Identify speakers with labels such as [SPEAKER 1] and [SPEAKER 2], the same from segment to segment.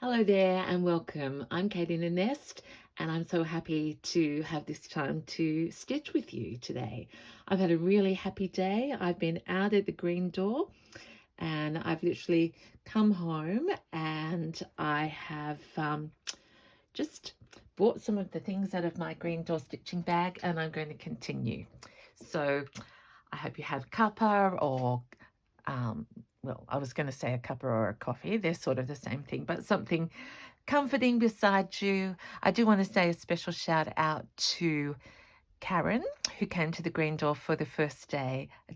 [SPEAKER 1] Hello there and welcome. I'm Katie in the Nest and I'm so happy to have this time to stitch with you today. I've had a really happy day. I've been out at the green door and I've literally come home and I have just bought some of the things out of my green door stitching bag and I'm going to continue. So I hope you have cuppa or well, I was going to say a cuppa or a coffee. They're sort of the same thing, but something comforting beside you. I do want to say a special shout out to Karen, who came to the Green Door for the first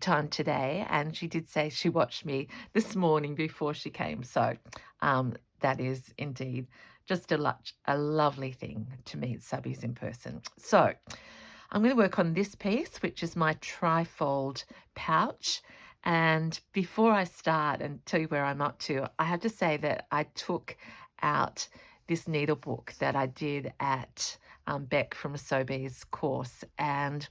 [SPEAKER 1] time today, and she did say she watched me this morning before she came. So that is indeed just a lovely thing to meet subbies in person. So I'm going to work on this piece, which is my trifold pouch. And before I start and tell you where I'm up to, I have to say that I took out this needle book that I did at Beck from Sobeys course, and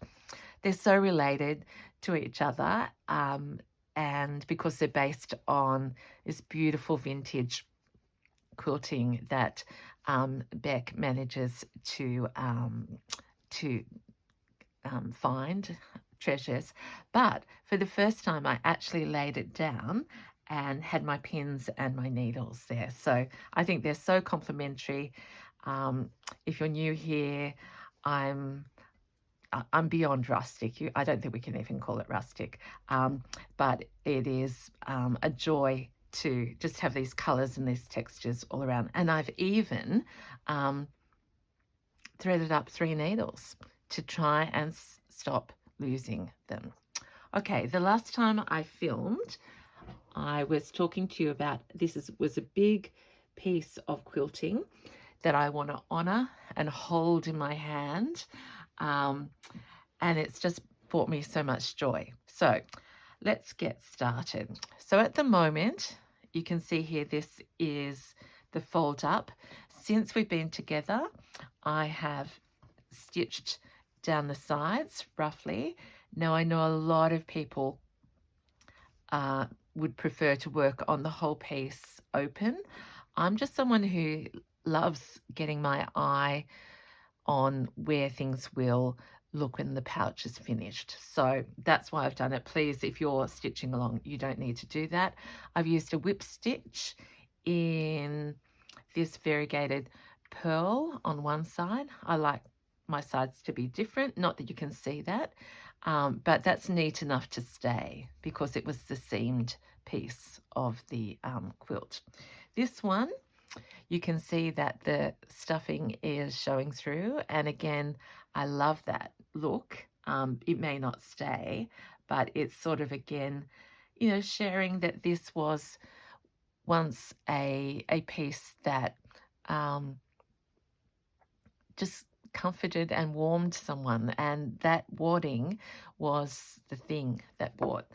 [SPEAKER 1] they're so related to each other. And because they're based on this beautiful vintage quilting that Beck manages to find treasures. But for the first time, I actually laid it down and had my pins and my needles there. So I think they're so complementary. If you're new here, I'm I'm beyond rustic. I don't think we can even call it rustic, but it is a joy to just have these colours and these textures all around. And I've even threaded up 3 needles to try and stop losing them. Okay, the last time I filmed, I was talking to you about was a big piece of quilting that I want to honour and hold in my hand, and it's just brought me so much joy. So let's get started. So at the moment, you can see here this is the fold up. Since we've been together, I have stitched down the sides roughly. Now I know a lot of people would prefer to work on the whole piece open. I'm just someone who loves getting my eye on where things will look when the pouch is finished. So that's why I've done it. Please, if you're stitching along, you don't need to do that. I've used a whip stitch in this variegated pearl on one side. I like my sides to be different, not that you can see that, but that's neat enough to stay because it was the seamed piece of the quilt. This one, you can see that the stuffing is showing through, and again, I love that look. It may not stay, but it's sort of again, sharing that this was once a piece that just comforted and warmed someone, and that wadding was the thing that brought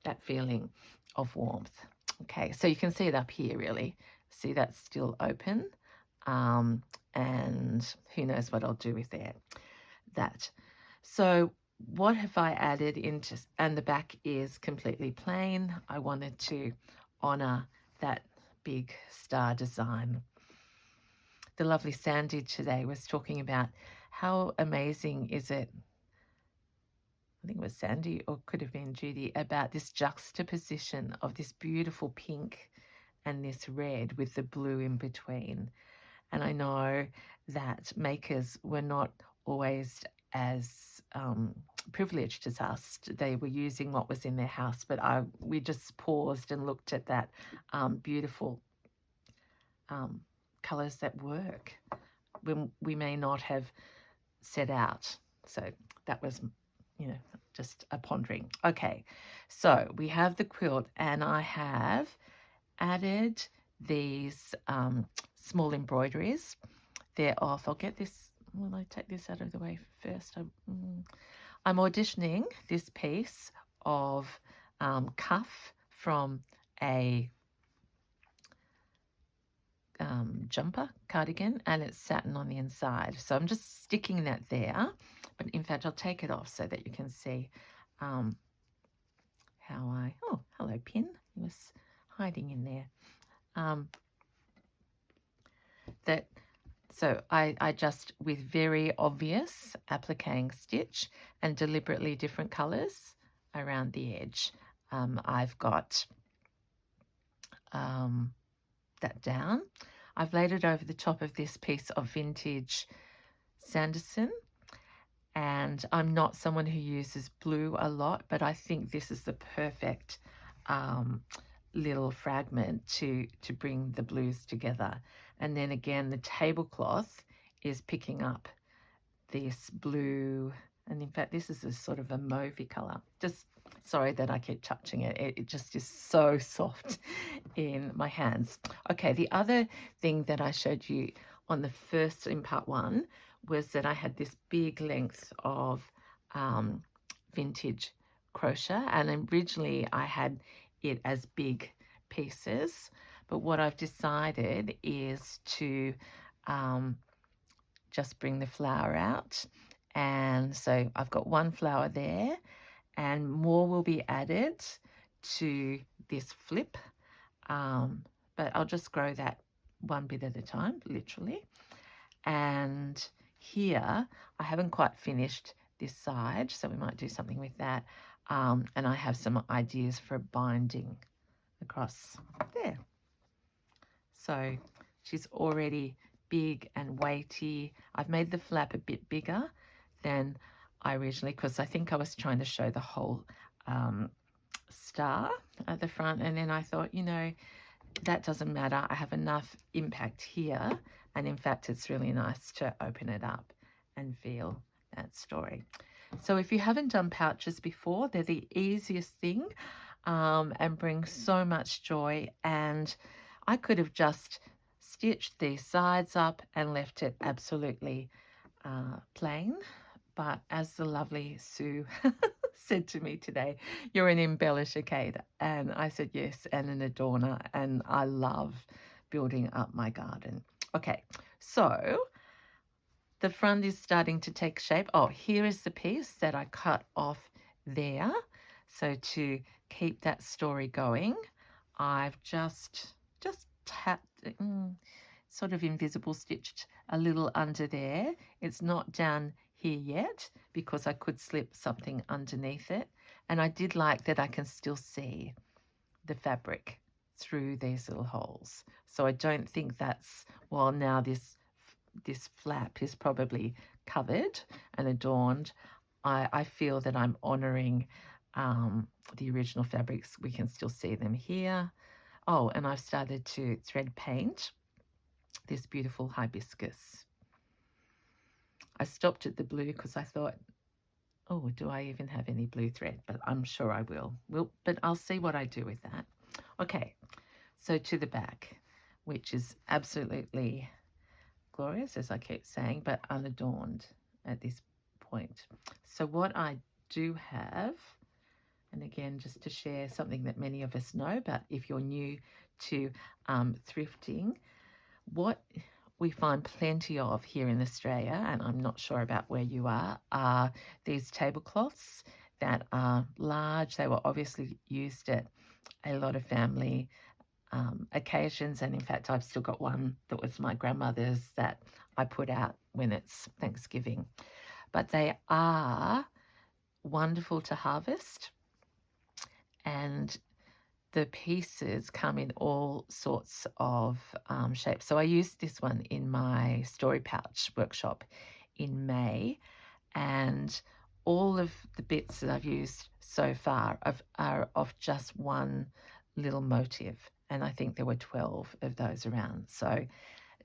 [SPEAKER 1] that feeling of warmth. Okay, so you can see it up here really. See, that's still open, and who knows what I'll do with that. So what have I added into, and the back is completely plain. I wanted to honor that big star design. The lovely Sandy today was talking about how amazing is it, I think it was Sandy or could have been Judy, about this juxtaposition of this beautiful pink and this red with the blue in between. And I know that makers were not always as privileged as us. They were using what was in their house, but we just paused and looked at that beautiful colours that work when we may not have set out. So that was, just a pondering. Okay, so we have the quilt, and I have added these small embroideries. They're off. I'll get this. Will I take this out of the way first? I'm auditioning this piece of cuff from a jumper cardigan, and it's satin on the inside. So I'm just sticking that there, but in fact I'll take it off so that you can see how oh, hello Pin, he was hiding in there. that, so I just, with very obvious appliquing stitch and deliberately different colours around the edge, I've got that down. I've laid it over the top of this piece of vintage Sanderson, and I'm not someone who uses blue a lot, but I think this is the perfect little fragment to bring the blues together. And then again, the tablecloth is picking up this blue, and in fact this is a sort of a mauvey color. Just sorry that I keep touching it. It just is so soft in my hands. Okay, the other thing that I showed you on the first, in part one, was that I had this big length of vintage crochet, and originally I had it as big pieces, but what I've decided is to just bring the flower out. And so I've got one flower there, and more will be added to this flip, but I'll just grow that one bit at a time, literally. And here I haven't quite finished this side, so we might do something with that, and I have some ideas for binding across there. So she's already big and weighty. I've made the flap a bit bigger than I originally, because I think I was trying to show the whole star at the front, and then I thought, you know, that doesn't matter. I have enough impact here, and in fact it's really nice to open it up and feel that story. So if you haven't done pouches before, they're the easiest thing, and bring so much joy. And I could have just stitched these sides up and left it absolutely plain, but as the lovely Sue said to me today, you're an embellisher, Kate. And I said yes, and an adorner, and I love building up my garden. Okay, so the front is starting to take shape. Oh, here is the piece that I cut off there. So to keep that story going, I've just tapped, sort of invisible stitched a little under there. It's not down here yet because I could slip something underneath it. And I did like that I can still see the fabric through these little holes. So I don't think that's, well, now this flap is probably covered and adorned. I feel that I'm honouring the original fabrics. We can still see them here. Oh, and I've started to thread paint this beautiful hibiscus. I stopped at the blue because I thought, oh, do I even have any blue thread? But I'm sure I will. But I'll see what I do with that. Okay, so to the back, which is absolutely glorious, as I keep saying, but unadorned at this point. So what I do have, and again, just to share something that many of us know, but if you're new to thrifting, what we find plenty of here in Australia, and I'm not sure about where you are these tablecloths that are large. They were obviously used at a lot of family occasions, and in fact I've still got one that was my grandmother's that I put out when it's Thanksgiving. But they are wonderful to harvest, and the pieces come in all sorts of shapes. So I used this one in my story pouch workshop in May, and all of the bits that I've used so far are of just one little motif, and I think there were 12 of those around. So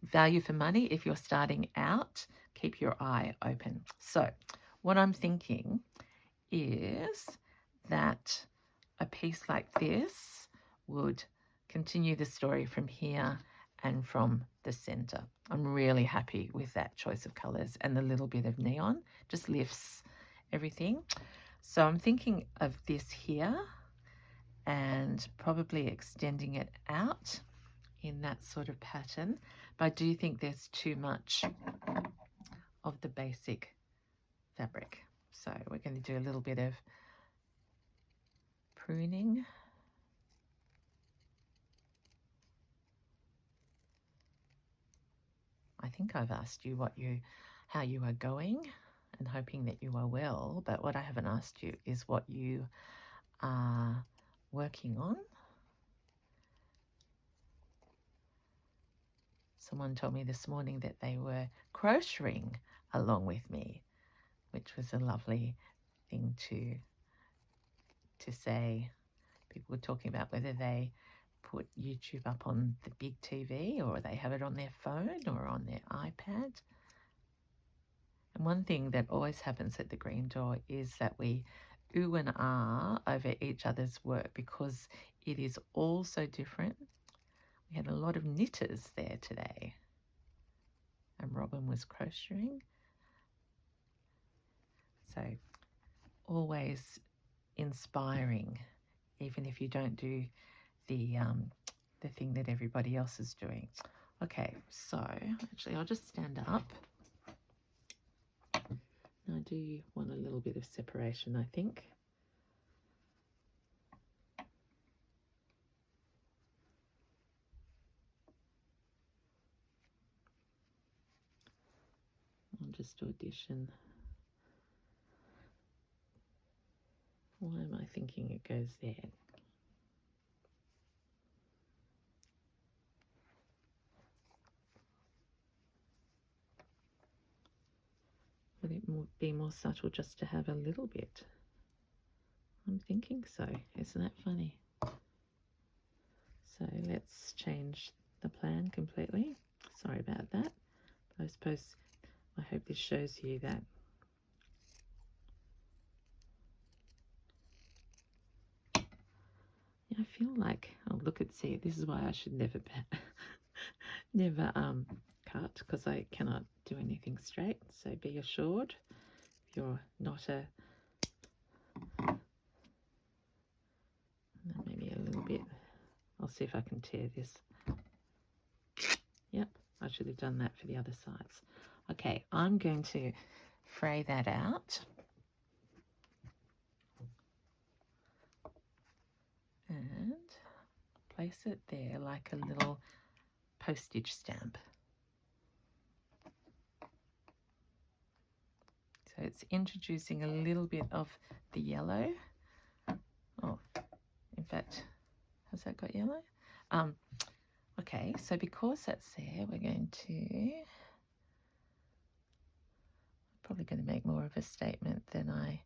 [SPEAKER 1] value for money if you're starting out. Keep your eye open. So what I'm thinking is that a piece like this would continue the story from here and from the center. I'm really happy with that choice of colors, and the little bit of neon just lifts everything. So I'm thinking of this here and probably extending it out in that sort of pattern, but I do think there's too much of the basic fabric. So we're going to do a little bit of pruning. I think I've asked you how you are going and hoping that you are well, but what I haven't asked you is what you are working on. Someone told me this morning that they were crocheting along with me, which was a lovely thing to say. People were talking about whether they put YouTube up on the big TV or they have it on their phone or on their iPad. And one thing that always happens at the Green Door is that we ooh and ah over each other's work because it is all so different. We had a lot of knitters there today. And Robin was crocheting. So always inspiring, even if you don't do the thing that everybody else is doing. Okay, so actually I'll just stand up. I do want a little bit of separation, I think. I'll just audition. Why am I thinking it goes there? Would it be more subtle just to have a little bit? I'm thinking so. Isn't that funny? So let's change the plan completely. Sorry about that. I suppose, I hope this shows you that I feel like, oh look at, see, this is why I should never never cut, because I cannot do anything straight. So be assured, if you're not a, maybe a little bit, I'll see if I can tear this. Yep, I should have done that for the other sides. Okay, I'm going to fray that out. And place it there like a little postage stamp. So it's introducing a little bit of the yellow. Oh, in fact, has that got yellow? Okay, so because that's there, we're going to, probably going to make more of a statement than I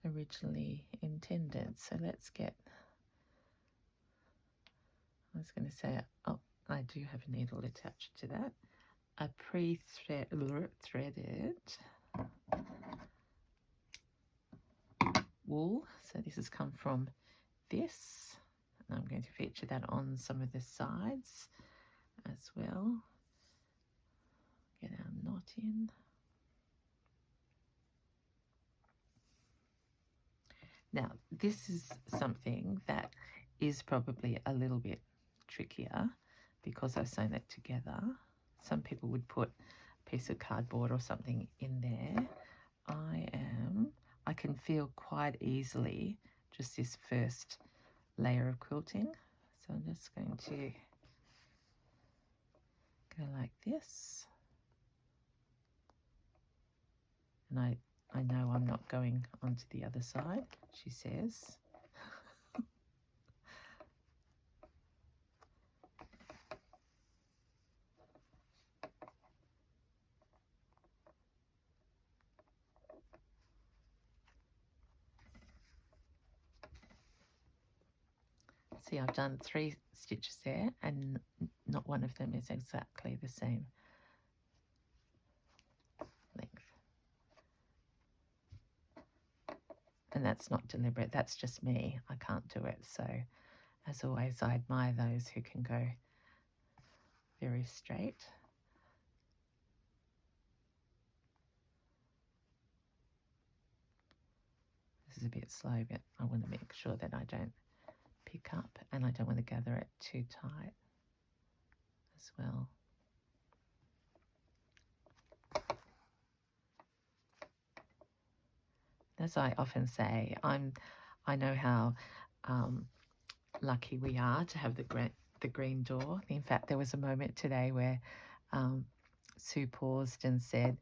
[SPEAKER 1] originally intended. So let's get, I was going to say, oh, I do have a needle attached to that. A pre-threaded wool. So this has come from this. And I'm going to feature that on some of the sides as well. Get our knot in. Now, this is something that is probably a little bit trickier because I've sewn it together. Some people would put a piece of cardboard or something in there. I can feel quite easily just this first layer of quilting. So I'm just going to go like this. And I know I'm not going onto the other side, she says. See, I've done 3 stitches there and not one of them is exactly the same length. And that's not deliberate, that's just me. I can't do it. So as always, I admire those who can go very straight. This is a bit slow, but I want to make sure that I don't pick up and I don't want to gather it too tight as well. As I often say, I know how lucky we are to have the Green Door. In fact, there was a moment today where Sue paused and said,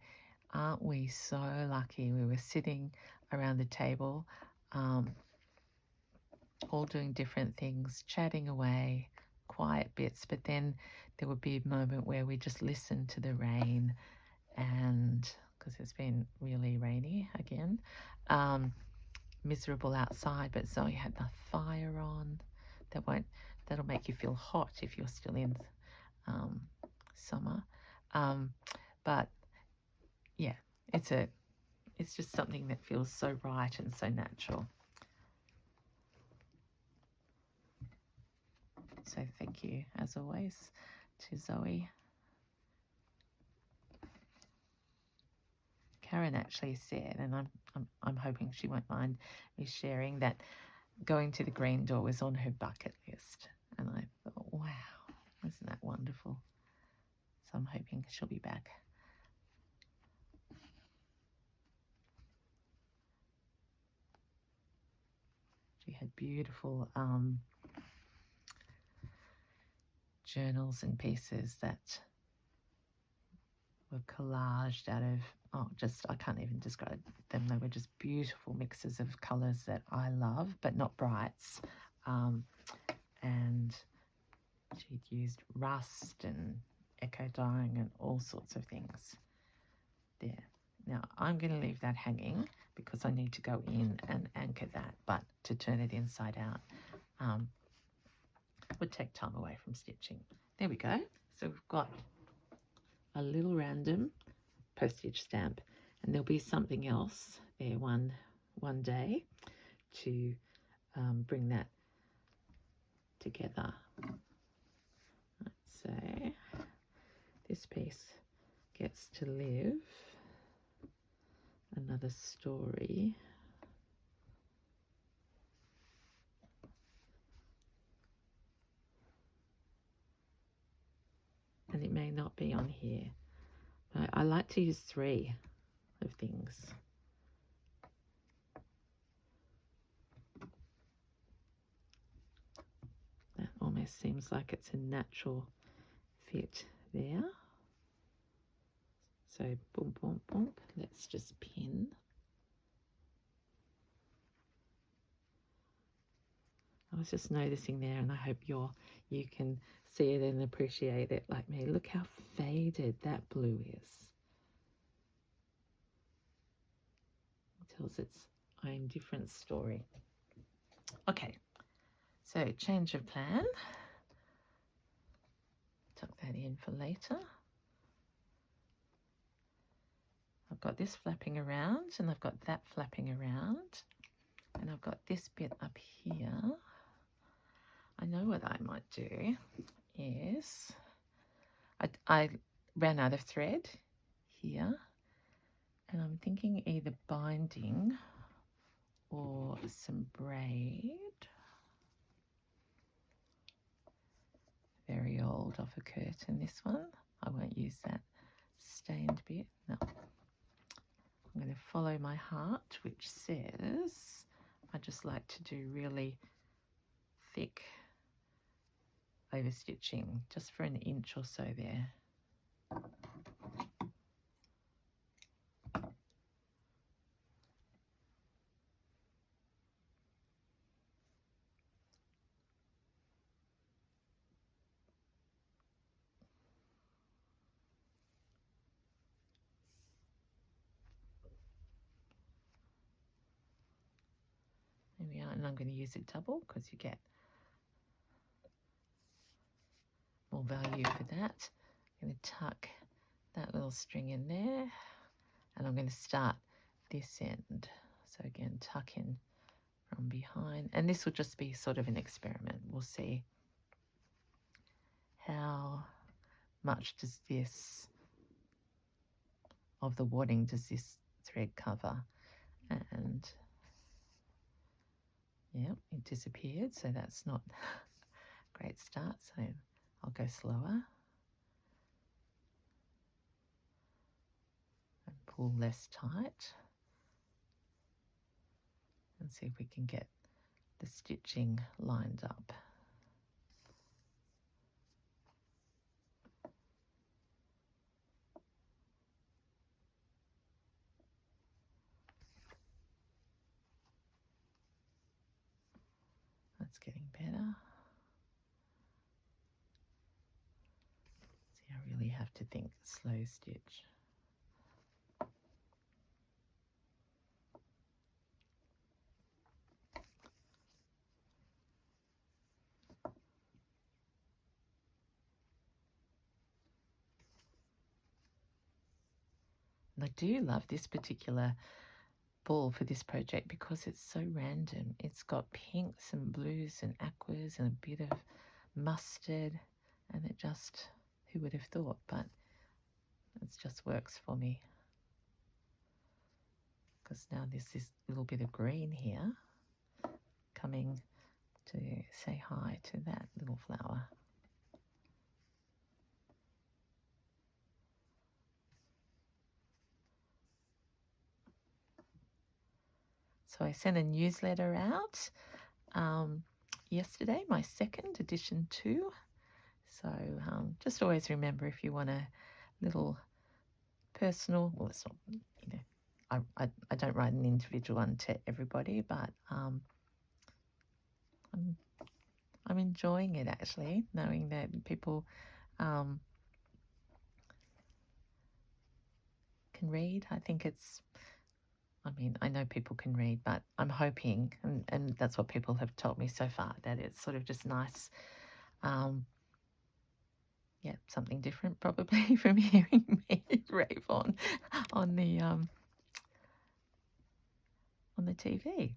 [SPEAKER 1] "Aren't we so lucky?" We were sitting around the table, all doing different things, chatting away, quiet bits, but then there would be a moment where we just listened to the rain, and because it's been really rainy again, miserable outside, but Zoe had the fire on. That'll make you feel hot if you're still in summer. But yeah, it's just something that feels so right and so natural. So thank you, as always, to Zoe. Karen actually said, and I'm hoping she won't mind me sharing, that going to the green door was on her bucket list. And I thought, wow, isn't that wonderful? So I'm hoping she'll be back. She had beautiful journals and pieces that were collaged out of, I can't even describe them. They were just beautiful mixes of colours that I love, but not brights. And she'd used rust and echo dyeing and all sorts of things there. Now, I'm going to leave that hanging because I need to go in and anchor that, but to turn it inside out would take time away from stitching. There we go. So we've got a little random postage stamp, and there'll be something else there one day to bring that together. So this piece gets to live another story. And it may not be on here. I like to use 3 of things. That almost seems like it's a natural fit there. So boom, boom, boom. Let's just pin. I was just noticing there, and I hope you can see it and appreciate it like me. Look how faded that blue is. It tells its own different story. Okay, so change of plan. Tuck that in for later. I've got this flapping around, and I've got that flapping around, and I've got this bit up here. I know what I might do is I ran out of thread here, and I'm thinking either binding or some braid. Very old off a curtain, this one. I won't use that stained bit. No. I'm going to follow my heart, which says I just like to do really thick overstitching, just for 1 inch or so there. There we are, and I'm going to use it double because you get more value for that. I'm going to tuck that little string in there, and I'm going to start this end. So again, tuck in from behind, and this will just be sort of an experiment. We'll see how much does this of the wadding does this thread cover. And yeah, it disappeared, so that's not a great start, so I'll go slower and pull less tight and see if we can get the stitching lined up. That's getting better. See, I really have to think slow stitch. And I do love this particular ball for this project because it's so random. It's got pinks and blues and aquas and a bit of mustard, and it just, who would have thought, but it just works for me. Because now there's this little bit of green here coming to say hi to that little flower. So I sent a newsletter out yesterday, my second edition too. So just always remember, if you want a little personal, well, it's not, you know, I don't write an individual one to everybody, but I'm enjoying it actually, knowing that people can read. I think it's, I mean, I know people can read, but I'm hoping, and that's what people have told me so far, that it's sort of just nice, yeah, something different probably from hearing me rave on the TV.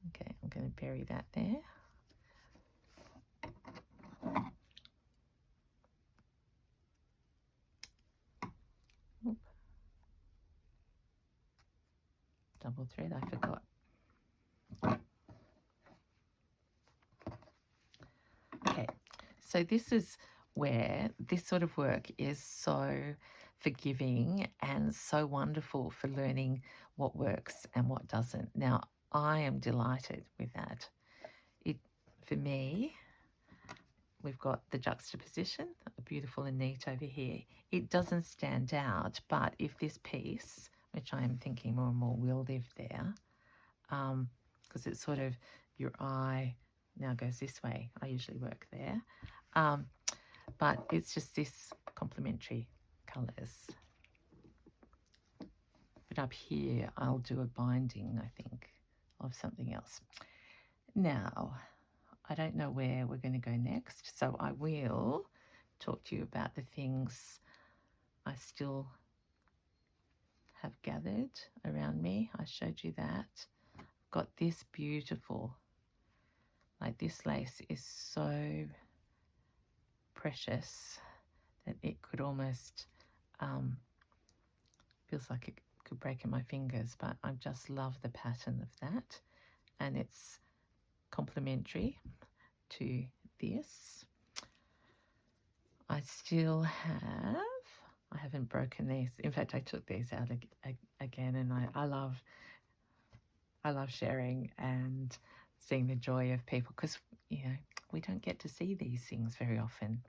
[SPEAKER 1] Okay, I'm going to bury that there. Oop. Double thread, I forgot. Okay, so this is where this sort of work is so forgiving and so wonderful for learning what works and what doesn't. Now, I am delighted with that. For me, we've got the juxtaposition, beautiful and neat over here. It doesn't stand out, but if this piece, which I am thinking more and more will live there, because it's sort of your eye now goes this way. I usually work there. But it's just this complementary colours. But up here, I'll do a binding, I think, of something else. Now, I don't know where we're going to go next, so I will talk to you about the things I still have gathered around me. I showed you that. I've got this beautiful, like this lace is so precious that it could almost, feels like it could break in my fingers, but I just love the pattern of that, and it's complementary to this. I still have, I haven't broken these. In fact, I took these out again, and I love sharing and seeing the joy of people, because, you know, we don't get to see these things very often.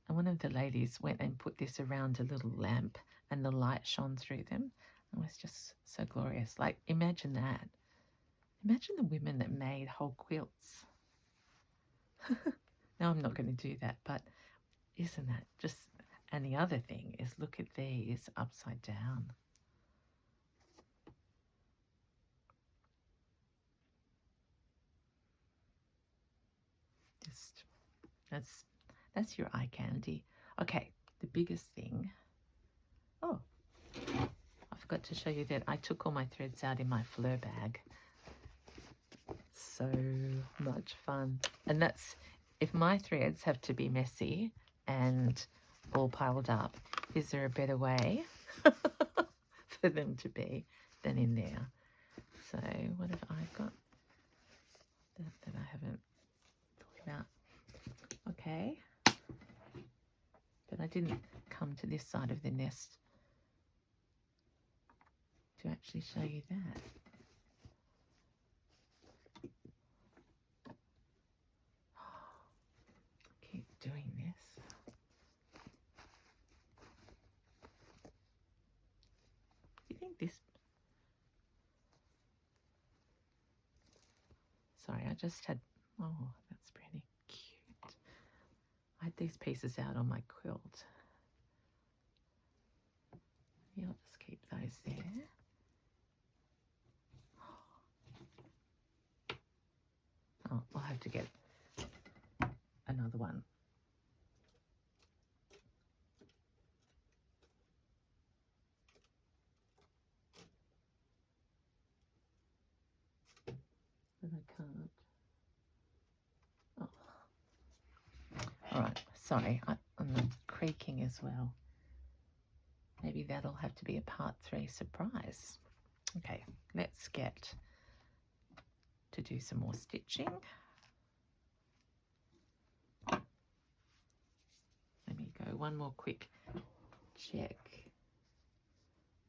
[SPEAKER 1] And one of the ladies went and put this around a little lamp, and the light shone through them. It was just so glorious. Like, imagine that. Imagine the women that made whole quilts. Now, I'm not going to do that, but isn't that just... And the other thing is, look at these upside down. Just, that's your eye candy. Okay, the biggest thing. Oh, I forgot to show you that I took all my threads out in my Fleur bag. So much fun. And that's, if my threads have to be messy and all piled up, is there a better way for them to be than in there? So what have I got that I haven't thought about? Okay. But I didn't come to this side of the nest to actually show you that. think this, sorry, I just had, oh, that's pretty cute. I had these pieces out on my quilt. Yeah, I'll just keep those there. Oh, I'll have to get another one. But I can't. Oh. All right, sorry, I'm creaking as well. Maybe that'll have to be a part 3 surprise. Okay, let's get to do some more stitching. Let me go one more quick check.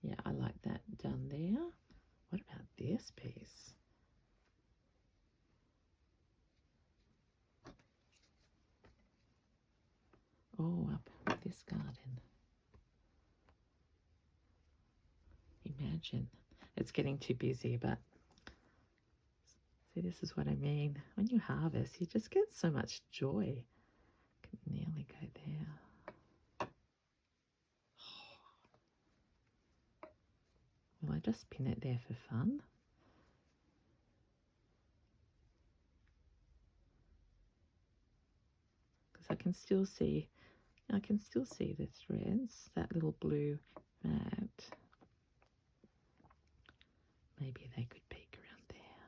[SPEAKER 1] Yeah, I like that done there. What about this piece? Oh, up this garden. Imagine. It's getting too busy, but see, this is what I mean. When you harvest, you just get so much joy. Can nearly go there. Will I just pin it there for fun? Because I can still see the threads, that little blue mat. Maybe they could peek around there.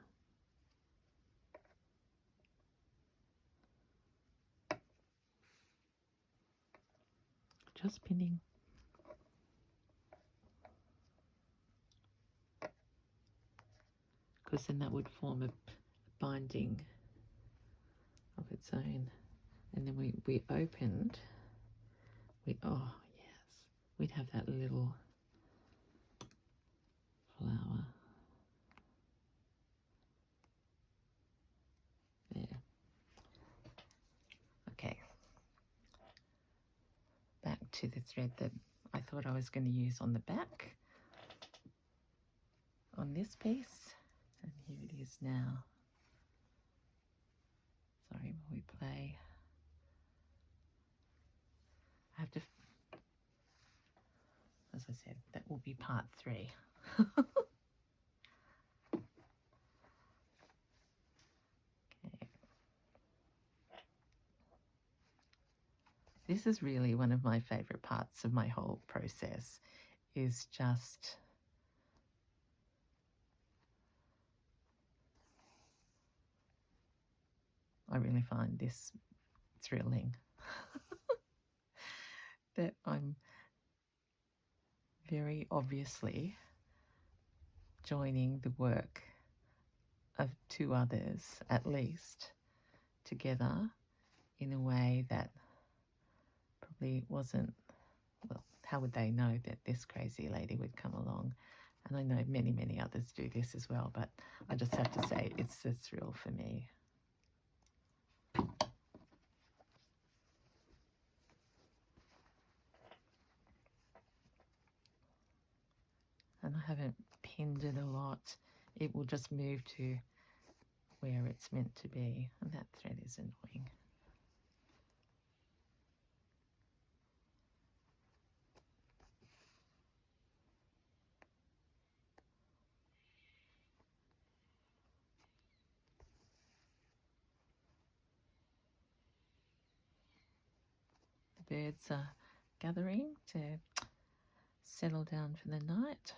[SPEAKER 1] Just pinning. Because then that would form a binding of its own. And then we opened, oh yes, we'd have that little flower there. Okay, back to the thread that I thought I was going to use on the back on this piece, and here it is now. Sorry, while we play. I have to, as I said, that will be part 3. Okay. This is really one of my favorite parts of my whole process, is just I really find this thrilling. That I'm very obviously joining the work of 2 others at least together in a way that probably wasn't, well, how would they know that this crazy lady would come along? And I know many, many others do this as well, but I just have to say it's a thrill for me. And I haven't pinned it a lot. It will just move to where it's meant to be, and that thread is annoying. The birds are gathering to settle down for the night.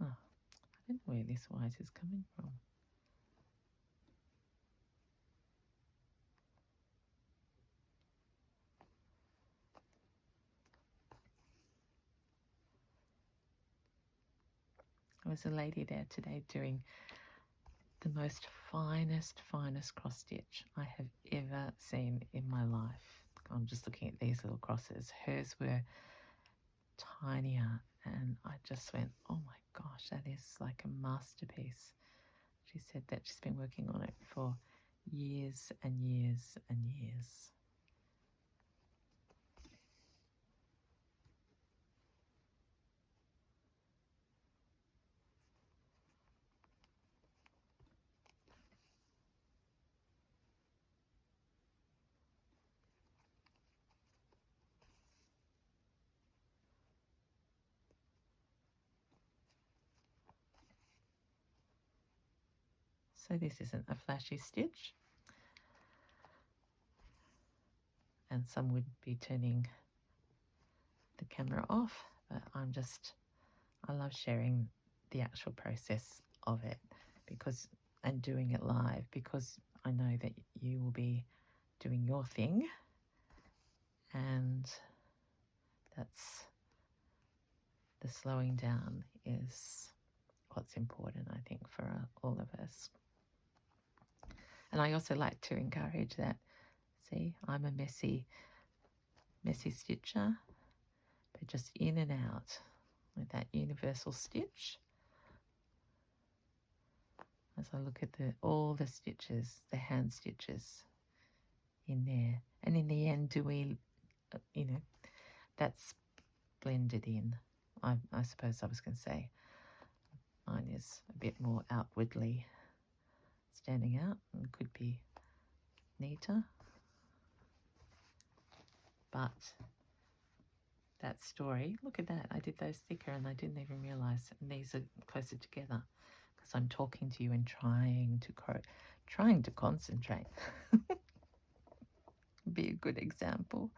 [SPEAKER 1] Oh, I don't know where this white is coming from. There was a lady there today doing the most finest cross stitch I have ever seen in my life. I'm just looking at these little crosses. Hers were tinier, and I just went, oh my gosh, that is like a masterpiece. She said that she's been working on it for years and years and years. So this isn't a flashy stitch, and some would be turning the camera off, but I love sharing the actual process of it and doing it live, because I know that you will be doing your thing, and that's the slowing down is what's important, I think, for all of us. And I also like to encourage that, see, I'm a messy stitcher, but just in and out with that universal stitch. As I look at all the stitches, the hand stitches in there, and in the end, that's blended in. I suppose I was going to say mine is a bit more outwardly standing out and could be neater, but that story, look at that, I did those thicker and I didn't even realize, and these are closer together because I'm talking to you and trying to concentrate. Be a good example.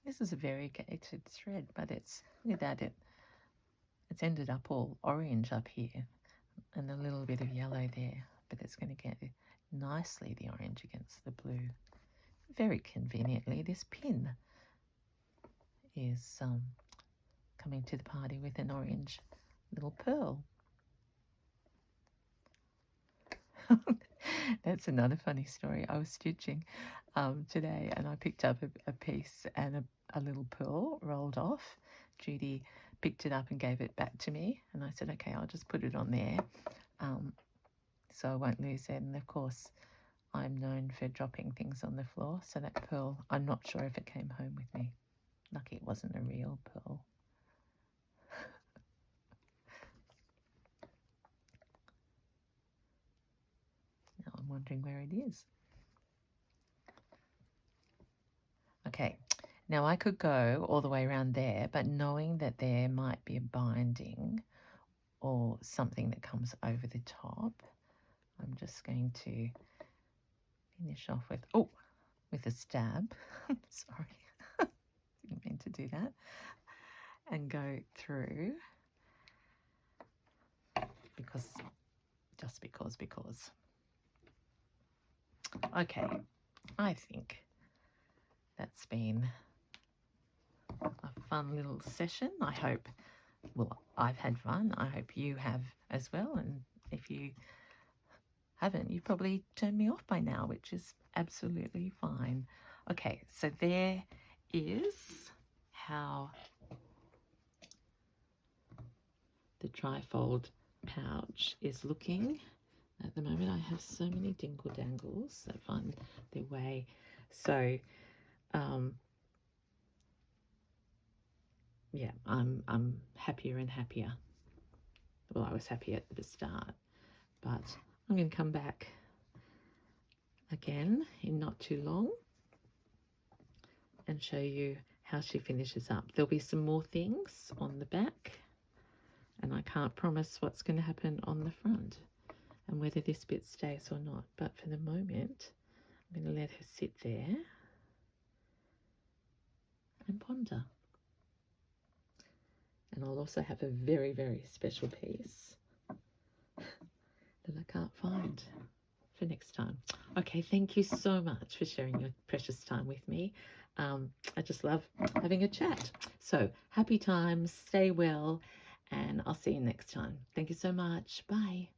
[SPEAKER 1] This is a variegated thread, but look at that, it's ended up all orange up here and a little bit of yellow there, but it's going to get nicely the orange against the blue. Very conveniently, this pin is coming to the party with an orange little pearl. That's another funny story. I was stitching today and I picked up a piece and a little pearl rolled off. Judy picked it up and gave it back to me, and I said, okay, I'll just put it on there so I won't lose it. And of course, I'm known for dropping things on the floor, so that pearl, I'm not sure if it came home with me. Lucky it wasn't a real pearl. Now I'm wondering where it is. Okay, now I could go all the way around there, but knowing that there might be a binding or something that comes over the top, I'm just going to finish off with a stab. Sorry, didn't mean to do that. And go through because. Okay, I think that's been a fun little session. I hope, well, I've had fun. I hope you have as well. And if you haven't, you've probably turned me off by now, which is absolutely fine. Okay, so there is how the trifold pouch is looking. At the moment, I have so many dingle dangles that find their way. So, yeah, I'm happier and happier. Well, I was happy at the start, but I'm going to come back again in not too long and show you how she finishes up. There'll be some more things on the back, and I can't promise what's going to happen on the front and whether this bit stays or not. But for the moment, I'm going to let her sit there and ponder. And I'll also have a very, very special piece that I can't find for next time. Okay, thank you so much for sharing your precious time with me. I just love having a chat. So happy times, stay well, and I'll see you next time. Thank you so much. Bye.